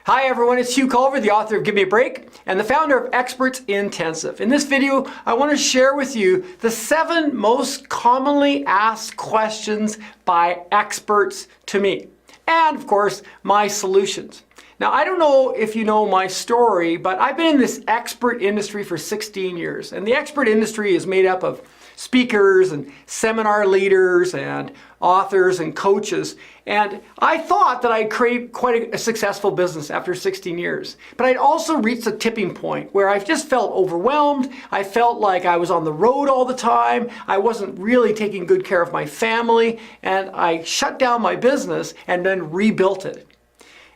Hi everyone, it's Hugh Culver, the author of Give Me a Break and the founder of Experts Intensive. In this video, I want to share with you the 7 most commonly asked questions by experts to me, and of course, my solutions. Now, I don't know if you know my story, but I've been in this expert industry for 16 years, and the expert industry is made up of speakers and seminar leaders and authors and coaches. And I thought that I'd create quite a successful business after 16 years. But I'd also reached a tipping point where I just felt overwhelmed. I felt like I was on the road all the time. I wasn't really taking good care of my family. And I shut down my business and then rebuilt it.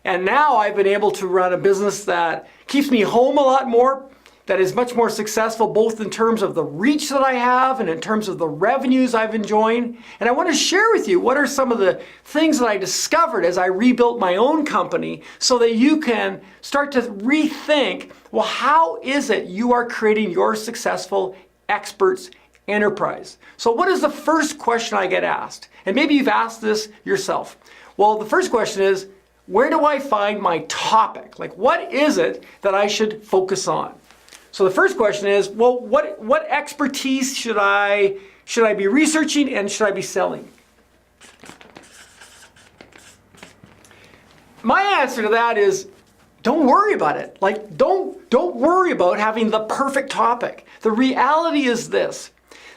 And now I've been able to run a business that keeps me home a lot more, that is much more successful both in terms of the reach that I have and in terms of the revenues I've enjoyed. And I want to share with you what are some of the things that I discovered as I rebuilt my own company so that you can start to rethink, well, how is it you are creating your successful experts enterprise? So what is the first question I get asked? And maybe you've asked this yourself. Well, the first question is, where do I find my topic? Like, what is it that I should focus on? So the first question is, well, what expertise should I be researching and should I be selling? My answer to that is, don't worry about it. Like, don't worry about having the perfect topic. The reality is this.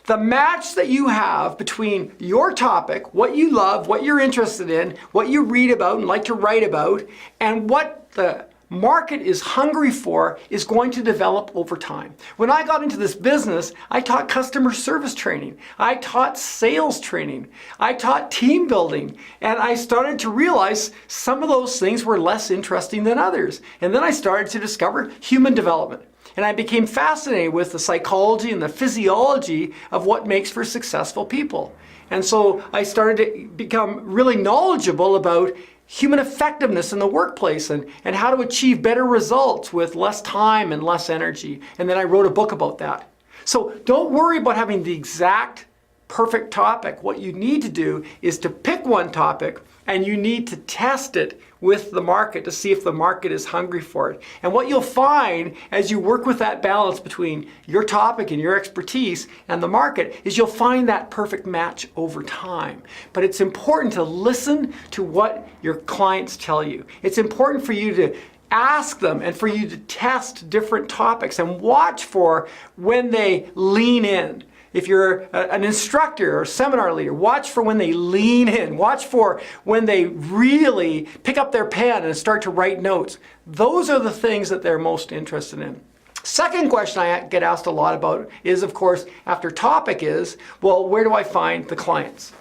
The match that you have between your topic, what you love, what you're interested in, what you read about and like to write about, and what the market is hungry for is going to develop over time. When I got into this business, I taught customer service training. I taught sales training. I taught team building. And I started to realize some of those things were less interesting than others. And then I started to discover human development. And I became fascinated with the psychology and the physiology of what makes for successful people. And so I started to become really knowledgeable about human effectiveness in the workplace and how to achieve better results with less time and less energy. And then I wrote a book about that. So don't worry about having the exact perfect topic. What you need to do is to pick one topic and you need to test it with the market to see if the market is hungry for it. And what you'll find as you work with that balance between your topic and your expertise and the market is you'll find that perfect match over time. But it's important to listen to what your clients tell you. It's important for you to ask them and for you to test different topics and watch for when they lean in. If you're an instructor or seminar leader, watch for when they lean in. Watch for when they really pick up their pen and start to write notes. Those are the things that they're most interested in. Second question I get asked a lot about is, of course, after topic is, well, where do I find the clients?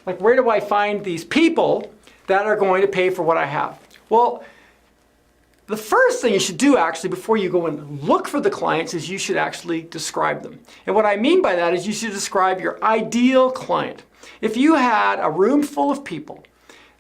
Like, where do I find these people that are going to pay for what I have? Well, the first thing you should do actually before you go and look for the clients is you should actually describe them. And what I mean by that is you should describe your ideal client. If you had a room full of people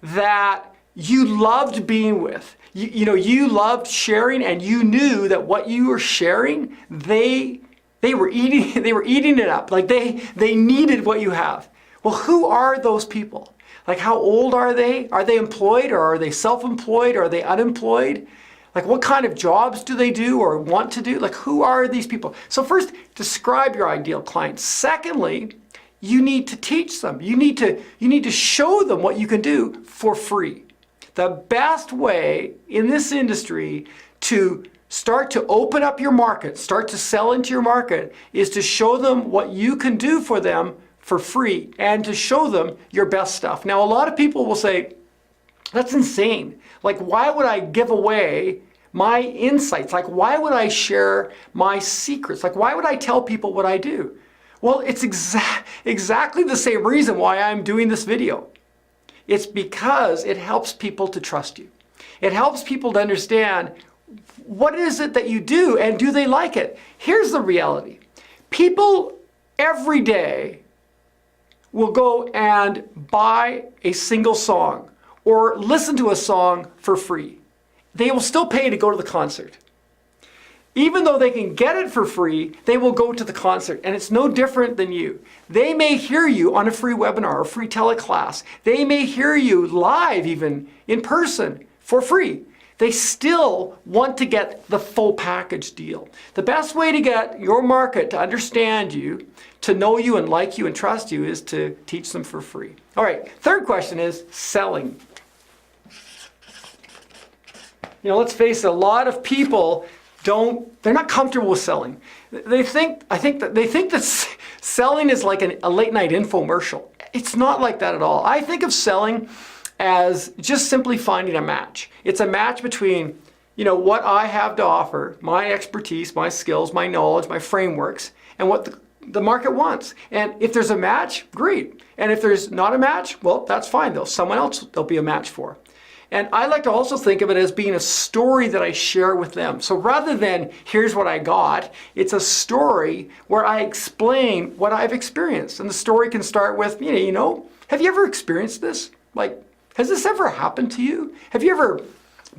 that you loved being with, you loved sharing and you knew that what you were sharing, they were eating it up. Like they needed what you have. Well, who are those people? Like, how old are they? Are they employed or are they self-employed or are they unemployed? Like, what kind of jobs do they do or want to do? Like, who are these people? So first, describe your ideal client. Secondly, you need to teach them. You need to show them what you can do for free. The best way in this industry to start to open up your market, start to sell into your market, is to show them what you can do for them for free and to show them your best stuff. Now, a lot of people will say, that's insane. Like, why would I give away my insights? Like, why would I share my secrets? Like, why would I tell people what I do? Well, it's exactly the same reason why I'm doing this video. It's because it helps people to trust you. It helps people to understand what is it that you do and do they like it? Here's the reality. People every day will go and buy a single song or listen to a song for free. They will still pay to go to the concert. Even though they can get it for free, they will go to the concert. And it's no different than you. They may hear you on a free webinar or free teleclass. They may hear you live even in person for free. They still want to get the full package deal. The best way to get your market to understand you, to know you and like you and trust you, is to teach them for free. All right, third question is selling. You know, let's face it, a lot of people they're not comfortable with selling. They think that selling is like a late night infomercial. It's not like that at all. I think of selling as just simply finding a match. It's a match between, you know, what I have to offer, my expertise, my skills, my knowledge, my frameworks, and what the market wants. And if there's a match, great. And if there's not a match, well, that's fine though. Someone else there'll be a match for. And I like to also think of it as being a story that I share with them. So rather than, here's what I got, it's a story where I explain what I've experienced. And the story can start with, you know, have you ever experienced this? Like, has this ever happened to you? Have you ever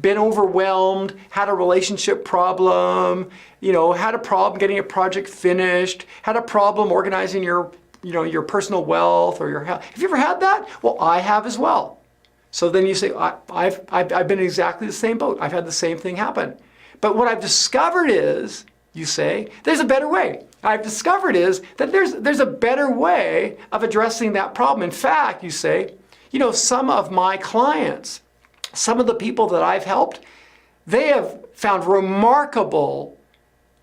been overwhelmed, had a relationship problem, you know, had a problem getting a project finished, had a problem organizing your personal wealth or your health? Have you ever had that? Well, I have as well. So then you say, I've been in exactly the same boat. I've had the same thing happen. But what I've discovered is, you say, there's a better way. I've discovered is that there's a better way of addressing that problem. In fact, you say, you know, some of my clients, some of the people that I've helped, they have found remarkable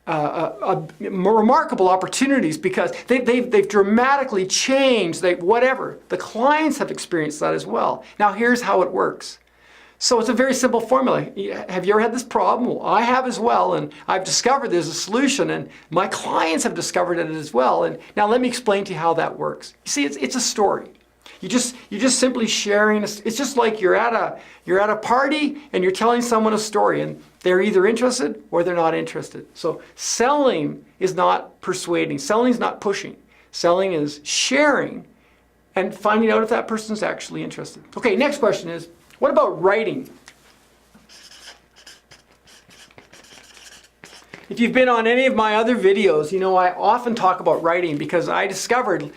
opportunities because they've dramatically changed, whatever. The clients have experienced that as well. Now here's how it works. So it's a very simple formula. Have you ever had this problem? Well, I have as well, and I've discovered there's a solution, and my clients have discovered it as well. And now let me explain to you how that works. You see, it's a story. You're just simply sharing. It's just like you're at a party and you're telling someone a story, and they're either interested or they're not interested. So selling is not persuading. Selling is not pushing. Selling is sharing and finding out if that person's actually interested. Okay, next question is, what about writing? If you've been on any of my other videos, you know I often talk about writing because I discovered,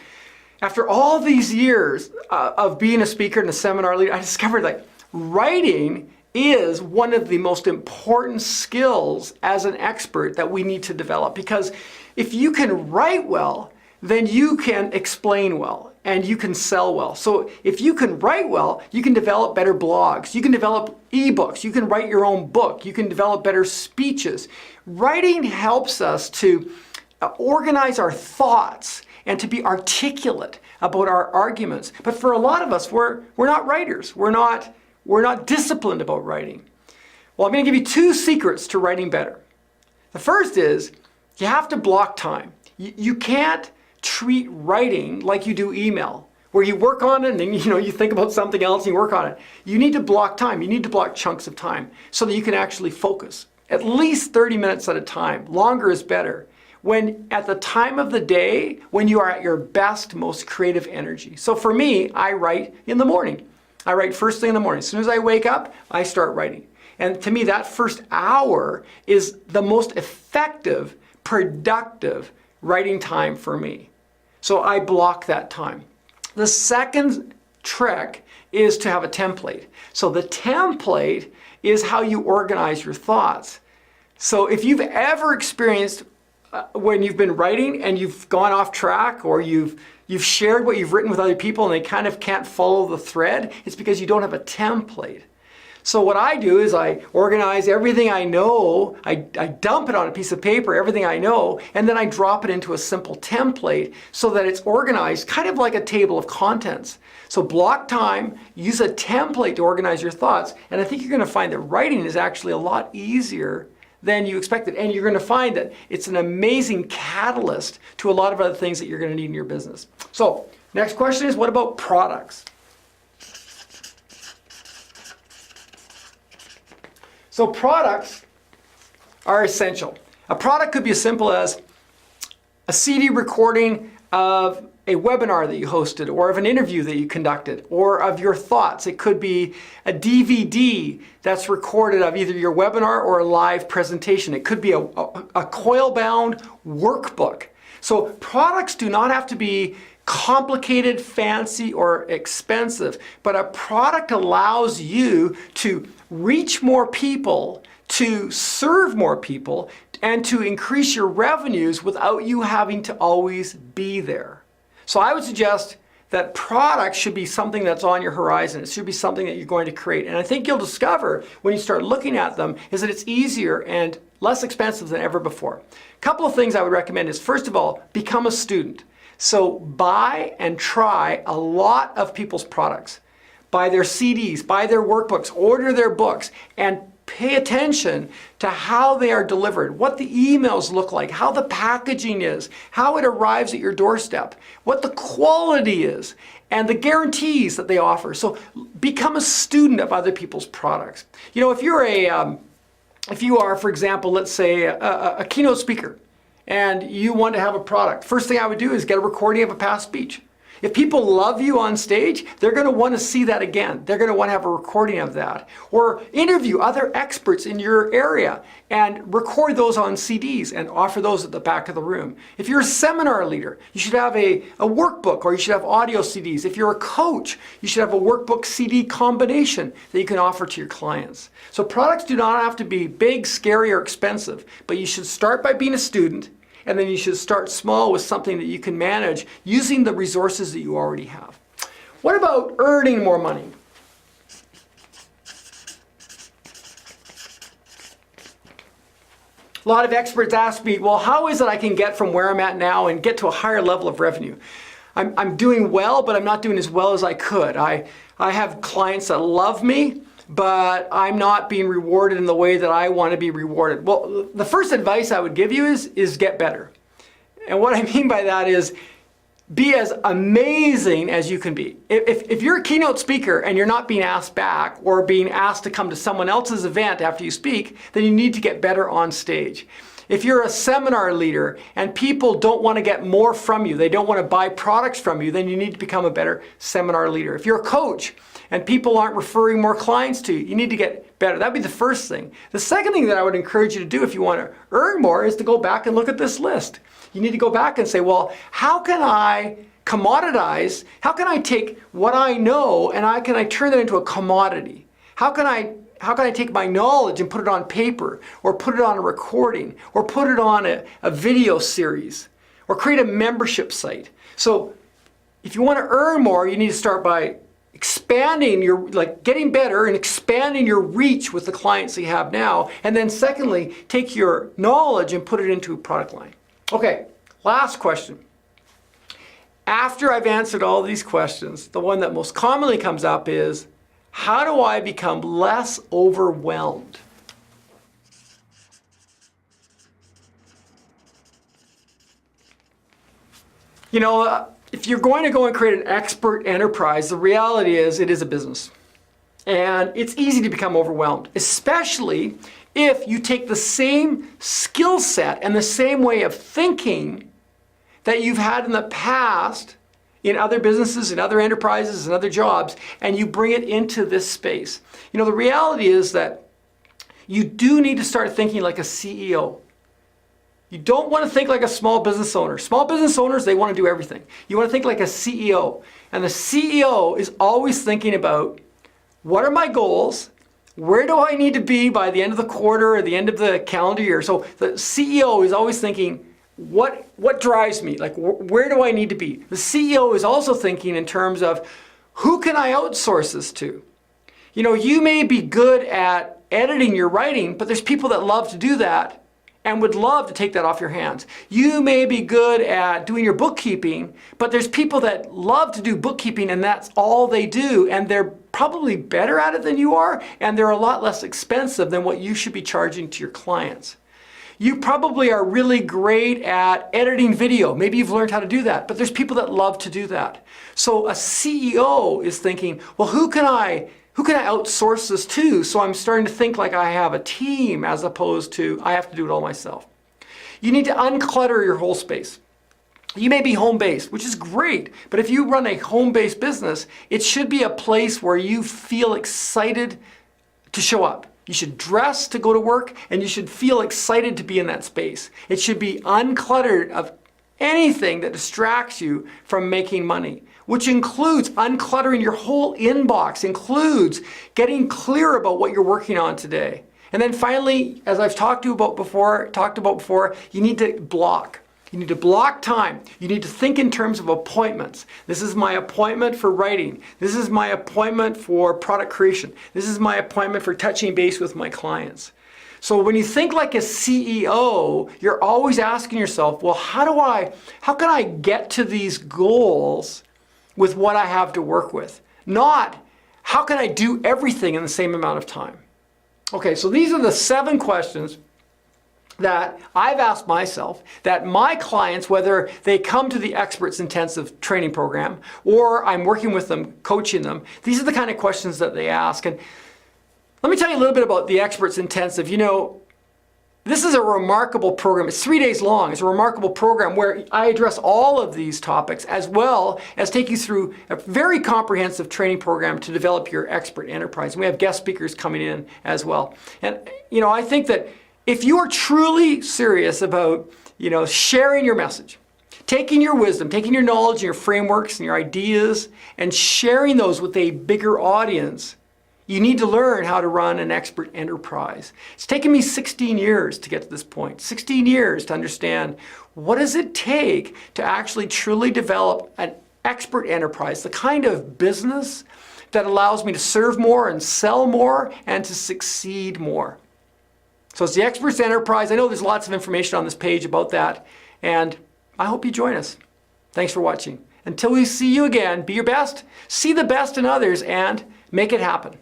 after all these years of being a speaker and a seminar leader, I discovered that writing is one of the most important skills as an expert that we need to develop. Because if you can write well, then you can explain well and you can sell well. So if you can write well, you can develop better blogs, you can develop ebooks, you can write your own book, you can develop better speeches. Writing helps us to organize our thoughts and to be articulate about our arguments. But for a lot of us, we're not writers. We're not disciplined about writing. Well, I'm going to give you 2 secrets to writing better. The first is you have to block time. You can't treat writing like you do email, where you work on it and then you think about something else and you work on it. You need to block time. You need to block chunks of time so that you can actually focus. At least 30 minutes at a time. Longer is better. When at the time of the day, when you are at your best, most creative energy. So for me, I write in the morning. I write first thing in the morning. As soon as I wake up, I start writing. And to me, that first hour is the most effective, productive writing time for me. So I block that time. The second trick is to have a template. So the template is how you organize your thoughts. So if you've ever experienced when you've been writing and you've gone off track, or you've shared what you've written with other people and they kind of can't follow the thread, it's because you don't have a template. So what I do is I organize everything I know, I dump it on a piece of paper, everything I know, and then I drop it into a simple template so that it's organized, kind of like a table of contents. So block time, use a template to organize your thoughts, and I think you're going to find that writing is actually a lot easier than you expected. And you're going to find that it's an amazing catalyst to a lot of other things that you're going to need in your business. So next question is, what about products? So products are essential. A product could be as simple as a CD recording of a webinar that you hosted, or of an interview that you conducted, or of your thoughts. It could be a DVD that's recorded of either your webinar or a live presentation. It could be a coil-bound workbook. So products do not have to be complicated, fancy, or expensive, but a product allows you to reach more people, to serve more people, and to increase your revenues without you having to always be there. So I would suggest that products should be something that's on your horizon. It should be something that you're going to create. And I think you'll discover when you start looking at them is that it's easier and less expensive than ever before. A couple of things I would recommend is, first of all, become a student. So buy and try a lot of people's products. Buy their CDs, buy their workbooks, order their books, and pay attention to how they are delivered, what the emails look like, how the packaging is, how it arrives at your doorstep, what the quality is, and the guarantees that they offer. So become a student of other people's products. You know, if you are, for example, let's say a keynote speaker, and you want to have a product, first thing I would do is get a recording of a past speech. If people love you on stage, they're going to want to see that again. They're going to want to have a recording of that. Or interview other experts in your area and record those on CDs and offer those at the back of the room. If you're a seminar leader, you should have a workbook, or you should have audio CDs. If you're a coach, you should have a workbook CD combination that you can offer to your clients. So products do not have to be big, scary, or expensive, but you should start by being a student. And then you should start small with something that you can manage using the resources that you already have. What about earning more money? A lot of experts ask me, well, how is it I can get from where I'm at now and get to a higher level of revenue? I'm doing well, but I'm not doing as well as I could. I have clients that love me, but I'm not being rewarded in the way that I want to be rewarded. Well, the first advice I would give you is get better. And what I mean by that is be as amazing as you can be. If you're a keynote speaker and you're not being asked back or being asked to come to someone else's event after you speak, then you need to get better on stage. If you're a seminar leader and people don't want to get more from you, they don't want to buy products from you, then you need to become a better seminar leader. If you're a coach and people aren't referring more clients to you, you need to get better. That'd be the first thing. The second thing that I would encourage you to do if you want to earn more is to go back and look at this list. You need to go back and say, well, how can I commoditize? How can I take what I know and how can I turn that into a commodity? How can I take my knowledge and put it on paper, or put it on a recording, or put it on a video series, or create a membership site? So if you want to earn more, you need to start by expanding getting better and expanding your reach with the clients that you have now. And then secondly, take your knowledge and put it into a product line. Okay, last question. After I've answered all these questions, the one that most commonly comes up is, how do I become less overwhelmed? You know, if you're going to go and create an expert enterprise, the reality is it is a business. And it's easy to become overwhelmed, especially if you take the same skill set and the same way of thinking that you've had in the past in other businesses, in other enterprises, and other jobs, and you bring it into this space. You know, the reality is that you do need to start thinking like a CEO. You don't want to think like a small business owner. Small business owners, they want to do everything. You want to think like a CEO. And the CEO is always thinking about, what are my goals? Where do I need to be by the end of the quarter or the end of the calendar year? So the CEO is always thinking, what drives me? Like, where do I need to be? The CEO is also thinking in terms of, who can I outsource this to? You know, you may be good at editing your writing, but there's people that love to do that and would love to take that off your hands. You may be good at doing your bookkeeping, but there's people that love to do bookkeeping and that's all they do, and they're probably better at it than you are, and they're a lot less expensive than what you should be charging to your clients. You probably are really great at editing video. Maybe you've learned how to do that, but there's people that love to do that. So a CEO is thinking, well, who can I outsource this to? So I'm starting to think like I have a team as opposed to I have to do it all myself. You need to unclutter your whole space. You may be home-based, which is great, but if you run a home-based business, it should be a place where you feel excited to show up. You should dress to go to work, and you should feel excited to be in that space. It should be uncluttered of anything that distracts you from making money, which includes uncluttering your whole inbox, includes getting clear about what you're working on today. And then finally, as I've talked about before, you need to block. You need to block time. You need to think in terms of appointments. This is my appointment for writing. This is my appointment for product creation. This is my appointment for touching base with my clients. So when you think like a CEO, you're always asking yourself, well, how can I get to these goals with what I have to work with? Not, how can I do everything in the same amount of time? Okay, so these are the 7 questions that I've asked myself, that my clients, whether they come to the Experts Intensive training program or I'm working with them, coaching them, these are the kind of questions that they ask. And let me tell you a little bit about the Experts Intensive. You know, this is a remarkable program. It's 3 days long. It's a remarkable program where I address all of these topics as well as take you through a very comprehensive training program to develop your expert enterprise. And we have guest speakers coming in as well. And, you know, I think that if you are truly serious about, you know, sharing your message, taking your wisdom, taking your knowledge and your frameworks and your ideas and sharing those with a bigger audience, you need to learn how to run an expert enterprise. It's taken me 16 years to get to this point, 16 years to understand what does it take to actually truly develop an expert enterprise, the kind of business that allows me to serve more and sell more and to succeed more. So it's the Experts Enterprise. I know there's lots of information on this page about that, and I hope you join us. Thanks for watching. Until we see you again, be your best, see the best in others, and make it happen.